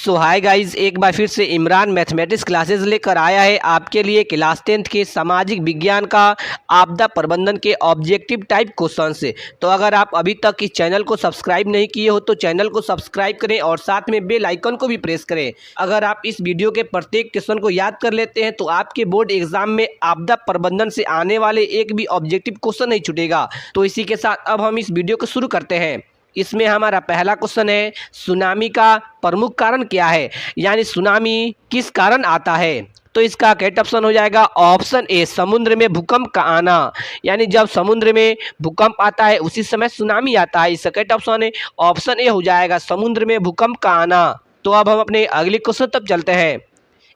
सो hi guys, एक बार फिर से इमरान मैथमेटिक्स क्लासेस लेकर आया है आपके लिए क्लास 10th के सामाजिक विज्ञान का आपदा प्रबंधन के ऑब्जेक्टिव टाइप क्वेश्चन से। तो अगर आप अभी तक इस चैनल को सब्सक्राइब नहीं किए हो तो चैनल को सब्सक्राइब करें और साथ में बेल आइकन को भी प्रेस करें। अगर आप इस वीडियो के प्रत्येक क्वेश्चन को याद कर लेते हैं तो आपके बोर्ड एग्जाम में आपदा प्रबंधन से आने वाले एक भी ऑब्जेक्टिव क्वेश्चन नहीं छूटेगा। तो इसी के साथ अब हम इस वीडियो को शुरू करते हैं। इसमें हमारा पहला क्वेश्चन है, सुनामी का प्रमुख कारण क्या है, यानी सुनामी किस कारण आता है। तो इसका करेक्ट ऑप्शन हो जाएगा ऑप्शन ए, समुद्र में भूकंप का आना, यानी जब समुद्र में भूकंप आता है उसी समय सुनामी आता है। इसका करेक्ट ऑप्शन है ऑप्शन ए हो जाएगा, समुद्र में भूकंप का आना। तो अब हम अपने अगले क्वेश्चन तक चलते हैं।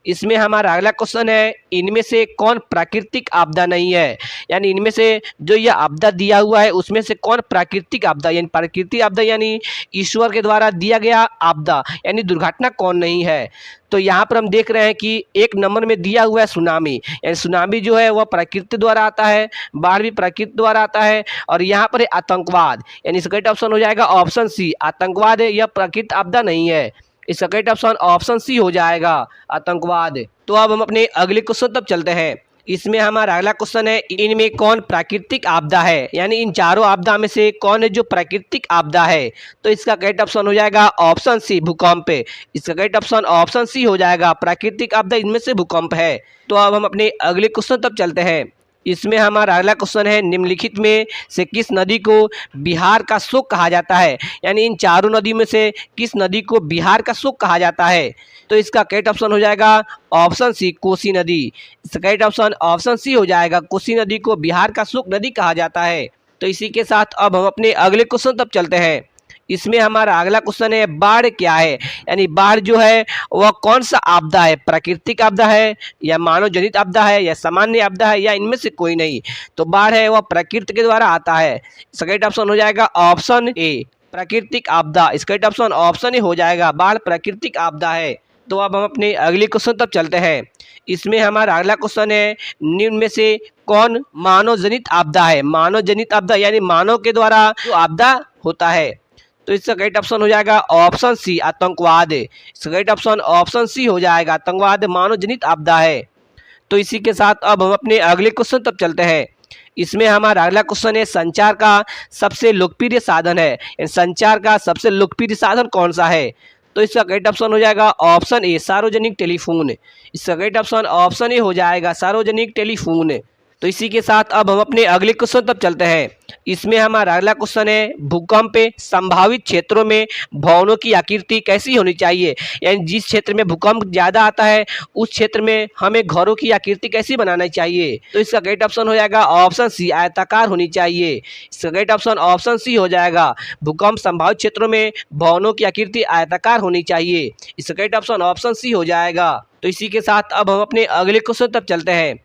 इसमें हमारा अगला क्वेश्चन है, इनमें से कौन प्राकृतिक आपदा नहीं है, यानी इनमें से जो यह आपदा दिया हुआ है उसमें से कौन प्राकृतिक आपदा, यानी प्राकृतिक आपदा यानी ईश्वर के द्वारा दिया गया आपदा यानी दुर्घटना कौन नहीं है। तो यहाँ पर हम देख रहे हैं कि एक नंबर में दिया हुआ है सुनामी, यानी सुनामी जो है वह प्रकृति द्वारा आता है, बाढ़ भी प्रकृति द्वारा आता है। और यहाँ पर है आतंकवाद, यानी इसका करेक्ट ऑप्शन हो जाएगा ऑप्शन सी, आतंकवाद है, यह प्राकृतिक आपदा नहीं है। इसका करेक्ट ऑप्शन ऑप्शन सी हो जाएगा, आतंकवाद। तो अब हम अपने अगले क्वेश्चन तक चलते हैं। इसमें हमारा अगला क्वेश्चन है, इनमें कौन प्राकृतिक आपदा है, यानी इन चारों आपदा में से कौन है जो प्राकृतिक आपदा है। तो इसका करेक्ट ऑप्शन हो जाएगा ऑप्शन सी, भूकंप। इसका करेक्ट ऑप्शन ऑप्शन सी हो जाएगा, प्राकृतिक आपदा इनमें से भूकंप है। तो अब हम अपने अगले क्वेश्चन तक चलते हैं। इसमें हमारा अगला क्वेश्चन है, निम्नलिखित में से किस नदी को बिहार का शोक कहा जाता है, यानी इन चारों नदी में से किस नदी को बिहार का शोक कहा जाता है। तो इसका करेक्ट ऑप्शन हो जाएगा ऑप्शन सी, कोसी नदी। इसका करेक्ट ऑप्शन ऑप्शन सी हो जाएगा, कोसी नदी को बिहार का शोक नदी कहा जाता है। तो इसी के साथ अब हम अपने अगले क्वेश्चन तक चलते हैं। इसमें हमारा अगला क्वेश्चन है, बाढ़ क्या है, यानी बाढ़ जो है वह कौन सा आपदा है, प्राकृतिक आपदा है या मानव जनित आपदा है या सामान्य आपदा है या इनमें से कोई नहीं। तो बाढ़ है वह प्रकृति के द्वारा आता है। इसका करेक्ट ऑप्शन हो जाएगा ऑप्शन ए, प्राकृतिक आपदा। इसका करेक्ट ऑप्शन ऑप्शन ए हो जाएगा, बाढ़ प्राकृतिक आपदा है। तो अब हम अपने अगले क्वेश्चन तक चलते हैं। इसमें हमारा अगला क्वेश्चन है, निम्न में से कौन मानव जनित आपदा है, मानव जनित आपदा यानी मानव के द्वारा जो आपदा होता है। तो इसका करेक्ट ऑप्शन हो जाएगा ऑप्शन सी, आतंकवाद। इसका करेक्ट ऑप्शन ऑप्शन सी हो जाएगा, आतंकवाद मानव जनित आपदा है। तो इसी के साथ अब हम अपने अगले क्वेश्चन तक चलते हैं। इसमें हमारा अगला क्वेश्चन है, संचार का सबसे लोकप्रिय साधन है, संचार का सबसे लोकप्रिय साधन कौन सा है। तो इसका करेक्ट ऑप्शन हो जाएगा ऑप्शन ए, सार्वजनिक टेलीफोन। इसका करेक्ट ऑप्शन ऑप्शन ए हो जाएगा, सार्वजनिक टेलीफोन। तो इसी के साथ अब हम अपने अगले क्वेश्चन तक चलते हैं। इसमें हमारा अगला क्वेश्चन है, भूकंप संभावित क्षेत्रों में भवनों की आकृति कैसी होनी चाहिए, यानी जिस क्षेत्र में भूकंप ज़्यादा आता है उस क्षेत्र में हमें घरों की आकृति कैसी बनाना चाहिए। तो इसका करेक्ट ऑप्शन हो जाएगा ऑप्शन सी, आयताकार होनी चाहिए। इसका करेक्ट ऑप्शन ऑप्शन सी हो जाएगा, भूकंप संभावित क्षेत्रों में भवनों की आकृति आयताकार होनी चाहिए। इसका करेक्ट ऑप्शन ऑप्शन सी हो जाएगा। तो इसी के साथ अब हम अपने अगले क्वेश्चन तक चलते हैं।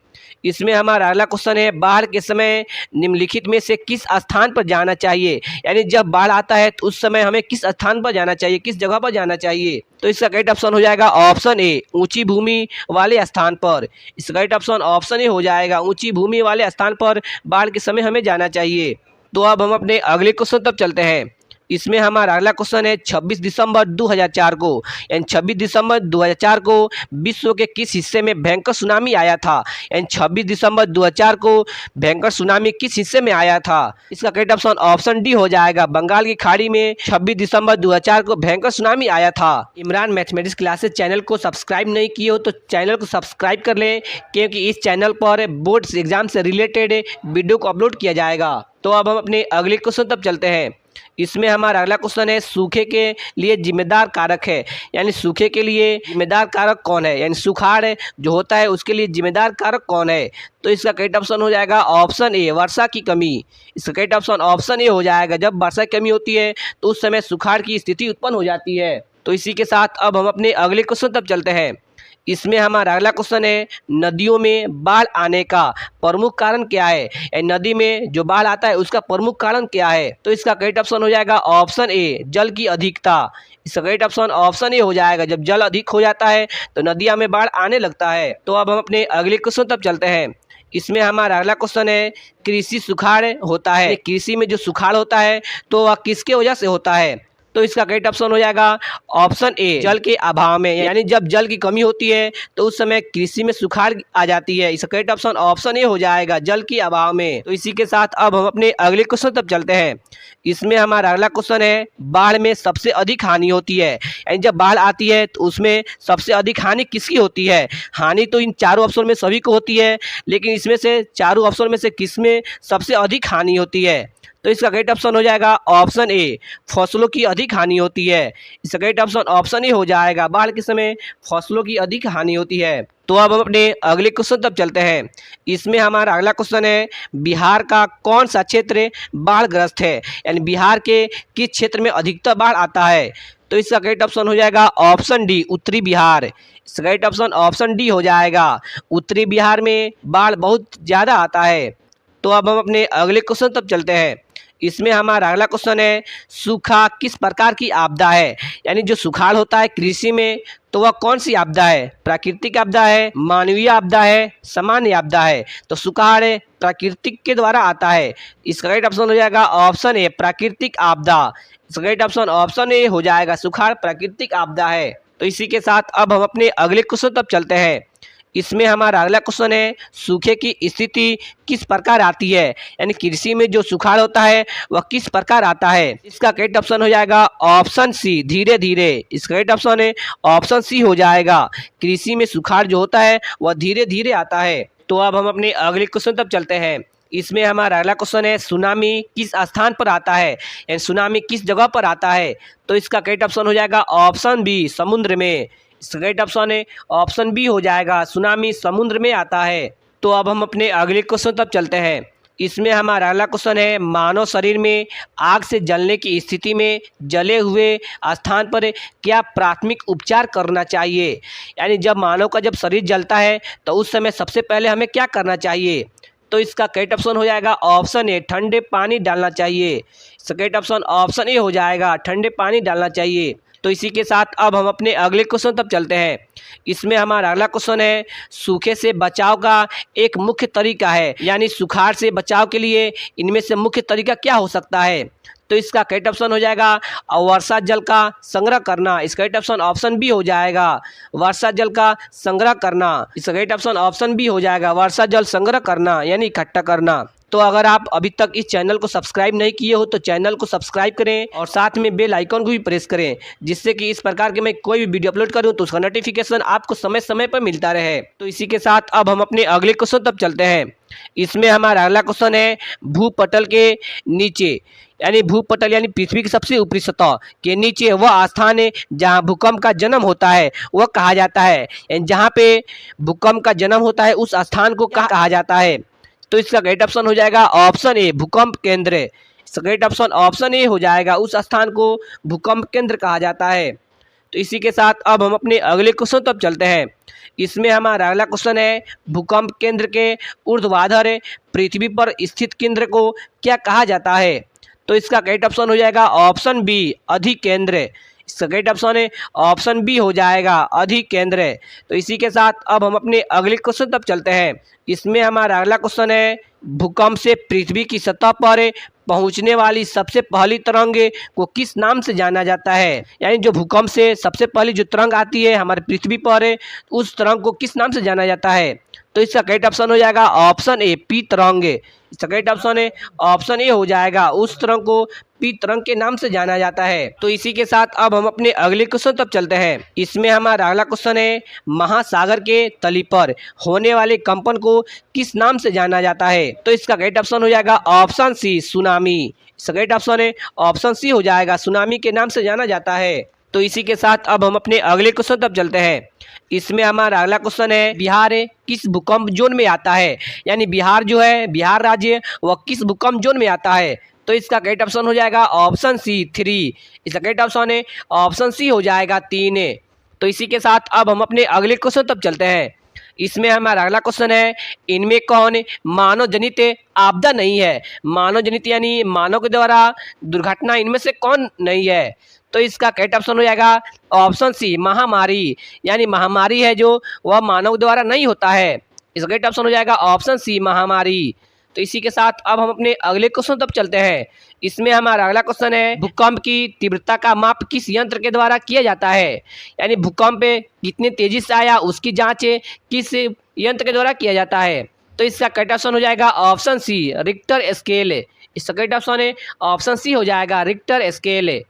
इसमें हमारा अगला क्वेश्चन है, बाढ़ के समय निम्नलिखित में से किस स्थान पर जाना चाहिए, यानी जब बाढ़ आता है तो उस समय हमें किस स्थान पर जाना चाहिए, किस जगह पर जाना चाहिए। तो इसका करेक्ट ऑप्शन हो जाएगा ऑप्शन ए, ऊंची भूमि वाले स्थान पर। इसका करेक्ट ऑप्शन ऑप्शन ए हो जाएगा, ऊंची भूमि वाले स्थान पर बाढ़ के समय हमें जाना चाहिए। तो अब हम अपने अगले क्वेश्चन तक चलते हैं। इसमें हमारा अगला क्वेश्चन है, 26 दिसंबर 2004 को, यानी 26 दिसंबर 2004 को विश्व के किस हिस्से में भयंकर सुनामी आया था, यानी 26 दिसंबर 2004 को भयंकर सुनामी किस हिस्से में आया था। इसका करेक्ट ऑप्शन ऑप्शन डी हो जाएगा, बंगाल की खाड़ी में 26 दिसंबर 2004 को भयंकर सुनामी आया था। इमरान मैथमेटिक्स क्लासेस चैनल को सब्सक्राइब नहीं किए हो तो चैनल को सब्सक्राइब कर लें, क्योंकि इस चैनल पर बोर्ड एग्जाम से रिलेटेड वीडियो को अपलोड किया जाएगा। तो अब हम अपने अगले क्वेश्चन तक चलते हैं। इसमें हमारा अगला क्वेश्चन है, सूखे के लिए जिम्मेदार कारक है, यानी सूखे के लिए जिम्मेदार कारक कौन है, यानी सुखाड़ जो होता है उसके लिए जिम्मेदार कारक कौन है। तो इसका करेक्ट ऑप्शन हो जाएगा ऑप्शन ए, वर्षा की कमी। इसका करेक्ट ऑप्शन ऑप्शन ए हो जाएगा, जब वर्षा की कमी होती है तो उस समय सुखाड़ की स्थिति उत्पन्न हो जाती है। तो इसी के साथ अब हम अपने अगले क्वेश्चन तक चलते हैं। इसमें हमारा अगला क्वेश्चन है, नदियों में बाढ़ आने का प्रमुख कारण क्या है, नदी में जो बाढ़ आता है उसका प्रमुख कारण क्या है। तो इसका करेक्ट ऑप्शन हो जाएगा ऑप्शन ए, जल की अधिकता। इसका करेक्ट ऑप्शन ऑप्शन ए हो जाएगा, जब जल अधिक हो जाता है तो नदियां में बाढ़ आने लगता है। तो अब हम अपने अगले क्वेश्चन तक चलते हैं। इसमें हमारा अगला क्वेश्चन है, कृषि सुखाड़ होता है, कृषि में जो सुखाड़ होता है तो वह किसके वजह से होता है। तो इसका करेक्ट ऑप्शन हो जाएगा ऑप्शन ए, जल के अभाव में। यानी जब जल की कमी होती है तो उस समय कृषि में सुखाड़ आ जाती है। इसका करेक्ट ऑप्शन ऑप्शन ए हो जाएगा, जल के अभाव में। तो इसी के साथ अब हम अपने अगले क्वेश्चन तक चलते हैं। इसमें हमारा अगला क्वेश्चन है, बाढ़ में सबसे अधिक हानि होती है। यानी जब बाढ़ आती है तो उसमें सबसे अधिक हानि किसकी होती है? हानि तो इन चारों ऑप्शन में सभी को होती है, लेकिन इसमें से चारों ऑप्शन में से किस में सबसे अधिक हानि होती है? तो इसका करेक्ट ऑप्शन हो जाएगा ऑप्शन ए, फसलों की अधिक हानि होती है। इसका करेक्ट ऑप्शन ऑप्शन ए हो जाएगा, बाढ़ के समय फसलों की अधिक हानि होती है। तो अब हम अपने अगले क्वेश्चन तक चलते हैं। इसमें हमारा अगला क्वेश्चन है, बिहार का कौन सा क्षेत्र बाढ़ग्रस्त है? यानी बिहार के किस क्षेत्र में अधिकतर बाढ़ आता है? तो इसका करेक्ट ऑप्शन हो जाएगा ऑप्शन डी, उत्तरी बिहार। इसका करेक्ट ऑप्शन ऑप्शन डी हो जाएगा, उत्तरी बिहार में बाढ़ बहुत ज़्यादा आता है। तो अब हम अपने अगले क्वेश्चन तक चलते हैं। इसमें हमारा अगला क्वेश्चन है, सूखा किस प्रकार की आपदा है? यानी जो सुखाड़ होता है कृषि में तो वह कौन सी आपदा है? प्राकृतिक आपदा है, मानवीय आपदा है, सामान्य आपदा है? तो सुखाड़ प्राकृतिक के द्वारा आता है। इसका करेक्ट ऑप्शन हो जाएगा ऑप्शन ए, प्राकृतिक आपदा। इसका करेक्ट ऑप्शन ऑप्शन ए हो जाएगा, सुखाड़ प्राकृतिक आपदा है। तो इसी के साथ अब हम अपने अगले क्वेश्चन तक चलते हैं। इसमें हमारा अगला क्वेश्चन है, सूखे की स्थिति किस प्रकार आती है? यानी कृषि में जो सुखाड़ होता है वह किस प्रकार आता है? इसका करेक्ट ऑप्शन हो जाएगा ऑप्शन सी, धीरे धीरे। इसका करेक्ट ऑप्शन है ऑप्शन सी हो जाएगा, कृषि में सुखाड़ जो होता है वह धीरे धीरे आता है। तो अब हम अपने अगले क्वेश्चन तक चलते हैं। इसमें हमारा अगला क्वेश्चन है, सुनामी किस स्थान पर आता है? यानी सुनामी किस जगह पर आता है? तो इसका करेक्ट ऑप्शन हो जाएगा ऑप्शन बी, समुद्र में। इसका करेक्ट ऑप्शन है ऑप्शन बी हो जाएगा, सुनामी समुद्र में आता है। तो अब हम अपने अगले क्वेश्चन तक चलते हैं। इसमें हमारा अगला क्वेश्चन है, मानव शरीर में आग से जलने की स्थिति में जले हुए स्थान पर क्या प्राथमिक उपचार करना चाहिए? यानी जब मानव का जब शरीर जलता है तो उस समय सबसे पहले हमें क्या करना चाहिए? तो इसका करेक्ट ऑप्शन हो जाएगा ऑप्शन ए, ठंडे पानी डालना चाहिए। इसका करेक्ट ऑप्शन ऑप्शन ए हो जाएगा, ठंडे पानी डालना चाहिए। तो इसी के साथ अब हम अपने अगले क्वेश्चन तक चलते हैं। इसमें हमारा अगला क्वेश्चन है, सूखे से बचाव का एक मुख्य तरीका है। यानी सुखाड़ से बचाव के लिए इनमें से मुख्य तरीका क्या हो सकता है? तो इसका करेक्ट ऑप्शन हो जाएगा वर्षा जल का संग्रह करना। इसका करेक्ट ऑप्शन ऑप्शन बी हो जाएगा, वर्षा जल का संग्रह करना। इसका करेक्ट ऑप्शन ऑप्शन बी हो जाएगा, वर्षा जल संग्रह करना यानी इकट्ठा करना। तो अगर आप अभी तक इस चैनल को सब्सक्राइब नहीं किए हो तो चैनल को सब्सक्राइब करें और साथ में बेल आइकन को भी प्रेस करें, जिससे कि इस प्रकार के मैं कोई भी वीडियो अपलोड करूं तो उसका नोटिफिकेशन आपको समय समय पर मिलता रहे। तो इसी के साथ अब हम अपने अगले क्वेश्चन तक चलते हैं। इसमें हमारा अगला क्वेश्चन है, भूपटल के नीचे यानी भूपटल यानी पृथ्वी की सबसे ऊपरी सतह के नीचे वह स्थान है जहाँ भूकंप का जन्म होता है, वह कहा जाता है। जहाँ पे भूकंप का जन्म होता है उस स्थान को कहा जाता है? तो इसका करेक्ट ऑप्शन हो जाएगा ऑप्शन ए, भूकंप केंद्र। इसका करेक्ट ऑप्शन ऑप्शन ए हो जाएगा, उस स्थान को भूकंप केंद्र कहा जाता है। तो इसी के साथ अब हम अपने अगले क्वेश्चन तक चलते हैं। इसमें हमारा अगला क्वेश्चन है, भूकंप केंद्र के ऊर्ध्वाधर पृथ्वी पर स्थित केंद्र को क्या कहा जाता है? तो इसका करेक्ट ऑप्शन हो जाएगा ऑप्शन बी, अधिकेंद्र। इसका करेक्ट ऑप्शन है ऑप्शन बी हो जाएगा, अधिकेंद्र। तो इसी के साथ अब हम अपने अगले क्वेश्चन तक चलते हैं। इसमें हमारा अगला क्वेश्चन है, भूकंप से पृथ्वी की सतह पर पहुंचने वाली सबसे पहली तरंग को किस नाम से जाना जाता है? यानी जो भूकंप से सबसे पहली जो तरंग आती है हमारे पृथ्वी पर, उस तरंग को किस नाम से जाना जाता है? तो इसका करेक्ट ऑप्शन हो जाएगा ऑप्शन ए, पी तरंग। इसका करेक्ट ऑप्शन है ऑप्शन ए हो जाएगा, उस तरंग को पी तरंग के नाम से जाना जाता है। तो इसी के साथ अब हम अपने अगले क्वेश्चन तक चलते हैं। इसमें हमारा अगला क्वेश्चन है, महासागर के तली पर होने वाले कंपन को किस नाम से जाना जाता है? तो इसका करेक्ट ऑप्शन हो जाएगा ऑप्शन सी, सुनामी। इसका करेक्ट ऑप्शन है ऑप्शन सी हो जाएगा, सुनामी के नाम से जाना जाता है। तो इसी के साथ अब हम अपने अगले क्वेश्चन तक चलते हैं। इसमें हमारा अगला क्वेश्चन है, बिहार किस भूकंप जोन में आता है? यानी बिहार जो है, बिहार राज्य वह किस भूकंप जोन में आता है? तो इसका करेक्ट ऑप्शन हो जाएगा ऑप्शन सी, 3। इसका करेक्ट ऑप्शन है ऑप्शन सी हो जाएगा, 3। तो इसी के साथ अब हम अपने अगले क्वेश्चन तक चलते हैं। इसमें हमारा अगला क्वेश्चन है, इनमें कौन मानव जनित आपदा नहीं है? मानव जनित यानी मानव के द्वारा दुर्घटना इनमें से कौन नहीं है? तो इसका करेक्ट ऑप्शन हो जाएगा ऑप्शन सी, महामारी। यानी महामारी है जो वह मानव द्वारा नहीं होता है। इसका करेक्ट ऑप्शन हो जाएगा ऑप्शन सी, महामारी। तो इसी के साथ अब हम अपने अगले क्वेश्चन तक चलते हैं। इसमें हमारा अगला क्वेश्चन है, भूकंप की तीव्रता का माप किस यंत्र के द्वारा किया जाता है? यानी भूकंप कितनी तेजी से आया उसकी जांच किस यंत्र के द्वारा किया जाता है? तो इसका करेक्ट ऑप्शन हो जाएगा ऑप्शन सी, रिक्टर स्केल। इसका करेक्ट ऑप्शन है ऑप्शन सी हो जाएगा, रिक्टर स्केल।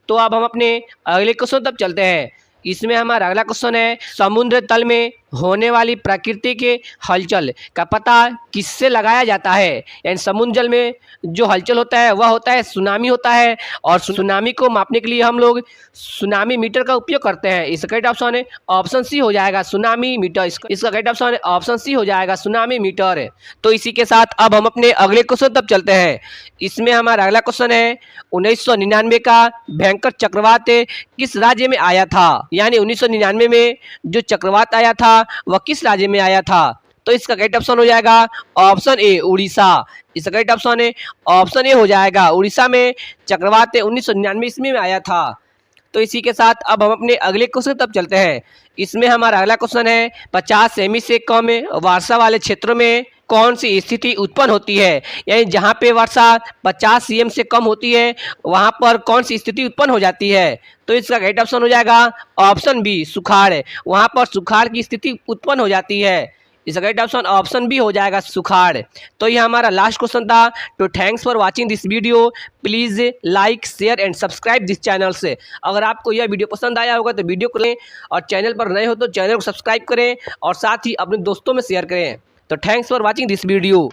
तो अब हम अपने अगले क्वेश्चन तक चलते हैं। इसमें हमारा अगला क्वेश्चन है, समुद्र तल में होने वाली प्रकृति के हलचल का पता किससे लगाया जाता है? यानी समुद्र जल में जो हलचल होता है वह होता है सुनामी होता है, और सुनामी को मापने के लिए हम लोग सुनामी मीटर का उपयोग करते हैं। इसका करेक्ट ऑप्शन है ऑप्शन सी हो जाएगा, सुनामी मीटर। इसका करेक्ट ऑप्शन है ऑप्शन सी हो जाएगा, सुनामी मीटर। तो इसी के साथ अब हम अपने अगले क्वेश्चन तक चलते हैं। इसमें हमारा अगला क्वेश्चन है, 1999 का भयंकर चक्रवात किस राज्य में आया था? यानी 1999 में जो चक्रवात आया था वह किस राज्य में आया था? तो इसका करेक्ट ऑप्शन हो जाएगा ऑप्शन ए, उड़ीसा। इसका करेक्ट ऑप्शन है ऑप्शन ए हो जाएगा, उड़ीसा में चक्रवात 1999 ईस्वी में आया था। तो इसी के साथ अब हम अपने अगले क्वेश्चन तक चलते हैं। इसमें हमारा अगला क्वेश्चन है, 50 सेमी से कम वर्षा वाले क्षेत्रों में कौन सी स्थिति उत्पन्न होती है? यानी जहाँ पे वर्षा 50 सीएम से कम होती है वहाँ पर कौन सी स्थिति उत्पन्न हो जाती है? तो इसका राइट ऑप्शन हो जाएगा ऑप्शन बी, सुखाड़। वहाँ पर सुखाड़ की स्थिति उत्पन्न हो जाती है। इसका राइट ऑप्शन ऑप्शन बी हो जाएगा, सुखाड़। तो ये हमारा लास्ट क्वेश्चन था। तो thanks for watching this video. Please like, share and subscribe this channel से। अगर आपको यह वीडियो पसंद आया होगा तो वीडियो को लें, और चैनल पर नए हो तो चैनल को सब्सक्राइब करें और साथ ही अपने दोस्तों में शेयर करें। तो thanks for watching this video.